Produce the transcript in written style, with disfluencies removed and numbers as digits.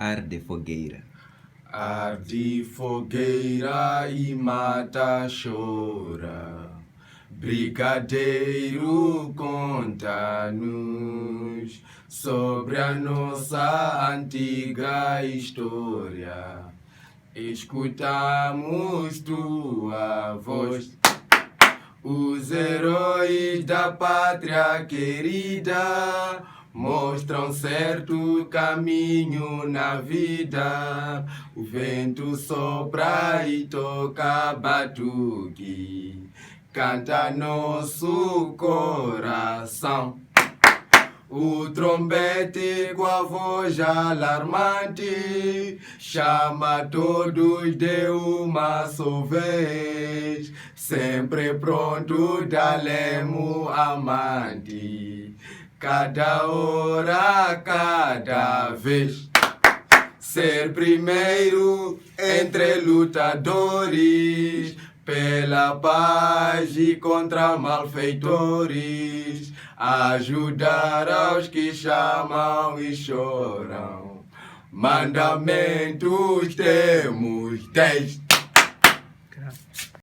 arde fogueira. Arde fogueira e mata chora. Brigadeiro conta-nos sobre a nossa antiga história. Escutamos tua voz. Os heróis da pátria querida mostram certo caminho na vida. O vento sopra e toca batuque, canta nosso coração. O trombete com a voz alarmante chama todos de uma só vez, sempre pronto, dalemo amante, cada hora, cada vez. Ser primeiro entre lutadores, pela paz e contra malfeitores, ajudar aos que chamam e choram. Mandamentos temos 10.